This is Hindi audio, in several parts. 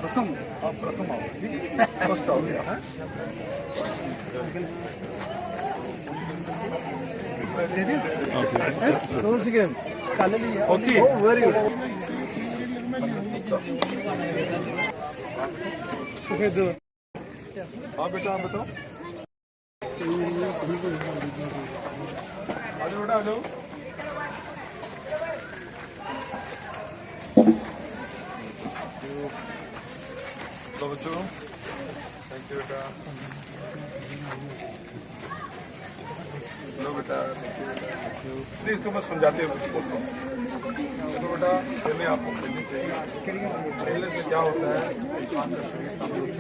प्रथम आओ, फर्स्ट आओ। Okay, very good. हाँ बेटा, आप बताओ। आ जाओ बेटा, आ जाओ। तो बच्चों, थैंक यू बेटा। लो बेटा, प्लीज इसको मैं समझाते हुए कुछ बोलता हूँ। तो बेटा, खेलने आपको खेलनी चाहिए। खेलने से क्या होता है, इंसान का शरीर तंदुरुस्त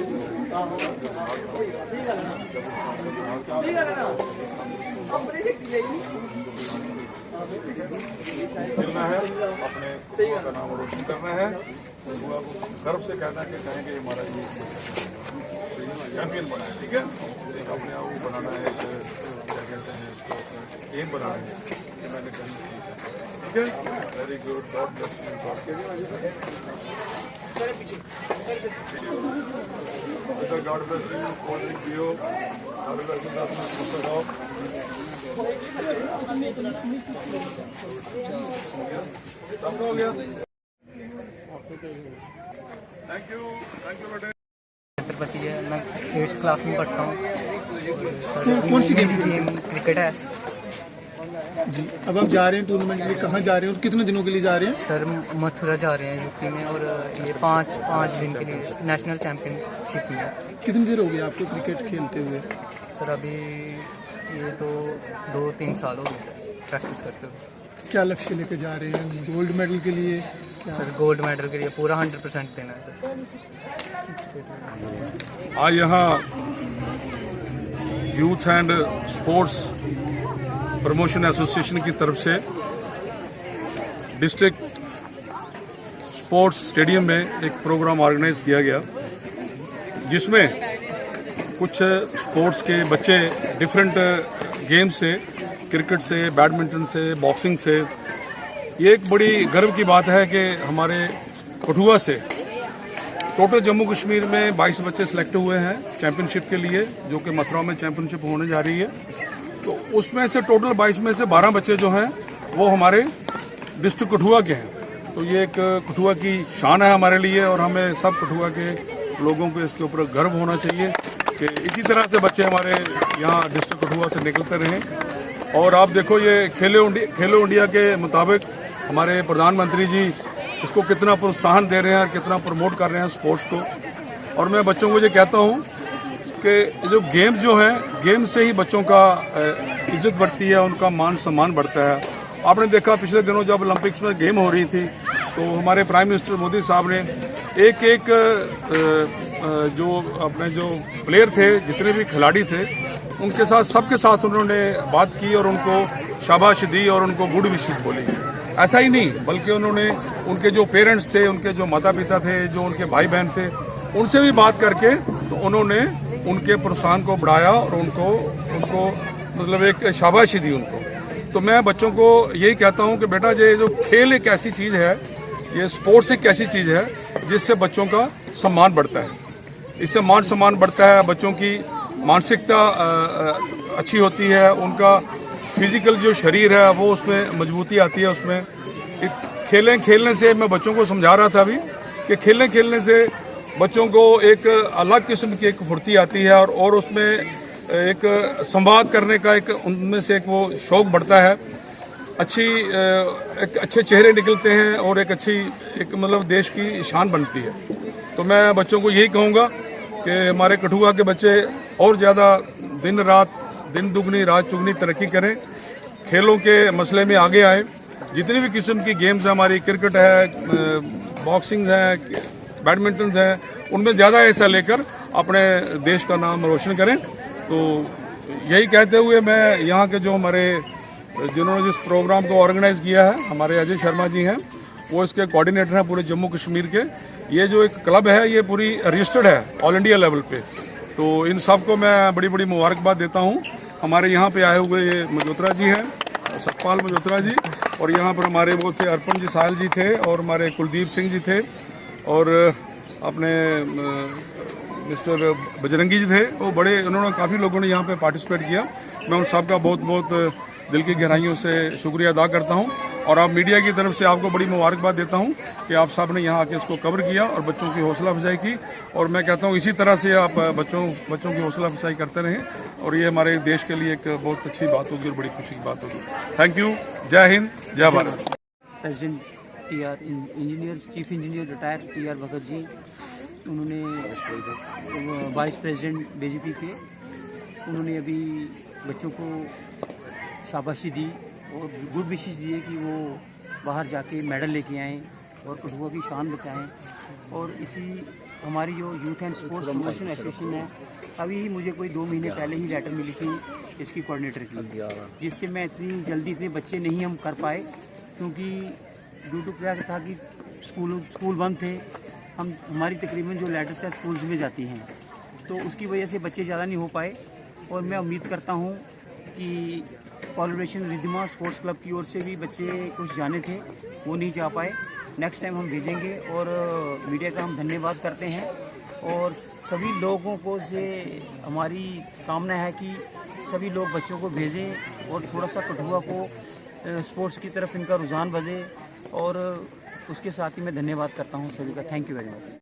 खेलना है, अपने कुआ का नाम रोशन करना है, कुआ को गर्व से कहना कि कहेंगे हमारा ये चैंपियन बना है। ठीक है, एक अपने आप को बनाना है, क्या कहते हैं इसको, एम बनाना है कि मैंने कहीं ठीक है। Very good, God bless you, God give you. God bless you, cold drink पियो, अभी वैसे 10 मिनट खुश रहो। सब हो गया। थैंक यू बेटे। छत्रपति है, मैं 8th क्लास में पढ़ता हूँ सर। कौन सी गेम? क्रिकेट है जी। अब आप जा रहे हैं टूर्नामेंट के लिए, कहाँ जा रहे हैं और कितने दिनों के लिए जा रहे हैं? सर मथुरा जा रहे हैं यूपी में, और ये पाँच दिन के लिए नेशनल चैम्पियनशिप में। कितनी देर हो गई आपको क्रिकेट खेलते हुए? सर अभी ये तो 2-3 साल हो गए प्रैक्टिस करते हुए। क्या लक्ष्य लेकर जा रहे हैं? गोल्ड मेडल के लिए? सर गोल्ड मेडल के लिए पूरा 100% देना है सर। आज यहाँ youth and sports promotion association की तरफ से डिस्ट्रिक्ट स्पोर्ट्स स्टेडियम में एक प्रोग्राम ऑर्गेनाइज किया गया, जिसमें कुछ स्पोर्ट्स के बच्चे डिफरेंट गेम से, क्रिकेट से, बैडमिंटन से, बॉक्सिंग से। ये एक बड़ी गर्व की बात है कि हमारे कठुआ से टोटल जम्मू कश्मीर में 22 बच्चे सिलेक्ट हुए हैं चैंपियनशिप के लिए, जो कि मथुरा में चैंपियनशिप होने जा रही है। तो उसमें से टोटल 22 में से 12 बच्चे जो हैं वो हमारे डिस्ट्रिक्ट कठुआ के हैं। तो ये एक कठुआ की शान है हमारे लिए, और हमें सब कठुआ के लोगों को इसके ऊपर गर्व होना चाहिए कि इसी तरह से बच्चे हमारे यहाँ डिस्ट्रिक्ट कठुआ से निकलते रहें। और आप देखो, ये खेलो इंडिया के मुताबिक हमारे प्रधानमंत्री जी इसको कितना प्रोत्साहन दे रहे हैं और कितना प्रमोट कर रहे हैं स्पोर्ट्स को। और मैं बच्चों को ये कहता हूँ कि जो गेम जो हैं, गेम से ही बच्चों का इज्जत बढ़ती है, उनका मान सम्मान बढ़ता है। आपने देखा पिछले दिनों जब ओलंपिक्स में गेम हो रही थी, तो हमारे प्राइम मिनिस्टर मोदी साहब ने एक जो अपने जो प्लेयर थे, जितने भी खिलाड़ी थे, उनके साथ सबके साथ उन्होंने बात की और उनको शाबाश दी और उनको गुड विशेस बोली। ऐसा ही नहीं, बल्कि उन्होंने उनके जो पेरेंट्स थे, उनके जो माता पिता थे, जो उनके भाई बहन थे, उनसे भी बात करके तो उन्होंने उनके प्रोत्साहन को बढ़ाया और उनको मतलब एक शाबाशी दी उनको। तो मैं बच्चों को यही कहता हूं कि बेटा, ये जो खेल एक ऐसी चीज़ है, ये स्पोर्ट्स एक ऐसी चीज़ है जिससे बच्चों का सम्मान बढ़ता है। इससे मान सम्मान बढ़ता है, बच्चों की मानसिकता अच्छी होती है, उनका फिजिकल जो शरीर है वो उसमें मजबूती आती है। उसमें खेलने से मैं बच्चों को समझा रहा था अभी कि खेलने से बच्चों को एक अलग किस्म की एक फुर्ती आती है, और उसमें एक संवाद करने का एक उनमें से एक वो शौक बढ़ता है, एक अच्छे चेहरे निकलते हैं और एक अच्छी एक मतलब देश की शान बनती है। तो मैं बच्चों को यही कहूँगा कि हमारे कठुआ के बच्चे और ज़्यादा दिन दुगनी रात चुगनी तरक्की करें, खेलों के मसले में आगे आए। जितनी भी किस्म की गेम्स है, हमारी क्रिकेट है, बॉक्सिंग है, बैडमिंटन है, उनमें ज़्यादा हिस्सा लेकर अपने देश का नाम रोशन करें। तो यही कहते हुए मैं यहाँ के जो हमारे जिन्होंने जिस प्रोग्राम को ऑर्गेनाइज़ किया है, हमारे अजय शर्मा जी हैं, वो इसके कोऑर्डिनेटर हैं पूरे जम्मू कश्मीर के। ये जो एक क्लब है ये पूरी रजिस्टर्ड है ऑल इंडिया लेवल पे। तो इन सब को मैं बड़ी बड़ी मुबारकबाद देता हूँ। हमारे यहाँ पे आए हुए ये मल्होत्रा जी हैं, सतपाल मल्होत्रा जी, और यहाँ पर हमारे वो थे अर्पण जी साहल जी थे, और हमारे कुलदीप सिंह जी थे, और अपने मिस्टर बजरंगी जी थे। वो बड़े उन्होंने काफ़ी लोगों ने यहाँ पे पार्टिसिपेट किया। मैं उन सब का बहुत बहुत दिल की गहराइयों से शुक्रिया अदा करता हूँ, और आप मीडिया की तरफ से आपको बड़ी मुबारकबाद देता हूँ कि आप सब ने यहाँ आके इसको कवर किया और बच्चों की हौसला अफजाई की। और मैं कहता हूँ इसी तरह से आप बच्चों की हौसला अफजाई करते रहें, और ये हमारे देश के लिए एक बहुत अच्छी बात होगी और बड़ी खुशी की बात होगी। Thank you. जय हिंद, जय Bharat. President TR engineer, chief engineer retire TR Bhagat ji, उन्होंने वाइस प्रेसिडेंट बीजेपी के, उन्होंने अभी बच्चों को शाबाशी दी और गुड विशेस दिए कि वो बाहर जाके मेडल लेके आएँ और कठुआ की शान बचाएँ। और इसी हमारी जो youth and sports promotion association है, अभी मुझे कोई 2 महीने पहले ही लेटर मिली थी इसकी कोऑर्डिनेटर की, जिससे मैं इतनी जल्दी इतने बच्चे नहीं हम कर पाए, क्योंकि ड्यू टू क्या था कि स्कूल बंद थे। हमारी तकरीबन जो लेटर्स हैं स्कूल्स में जाती हैं, तो उसकी वजह से बच्चे ज़्यादा नहीं हो पाए। और मैं उम्मीद करता हूँ कि कोलैबोरेशन रिद्धिमा स्पोर्ट्स क्लब की ओर से भी बच्चे कुछ जाने थे, वो नहीं जा पाए। नेक्स्ट टाइम हम भेजेंगे, और मीडिया का हम धन्यवाद करते हैं। और सभी लोगों को से हमारी कामना है कि सभी लोग बच्चों को भेजें और थोड़ा सा कठुआ को स्पोर्ट्स की तरफ इनका रुझान बढ़े। और उसके साथ ही मैं धन्यवाद करता हूँ सभी का। Thank you very much.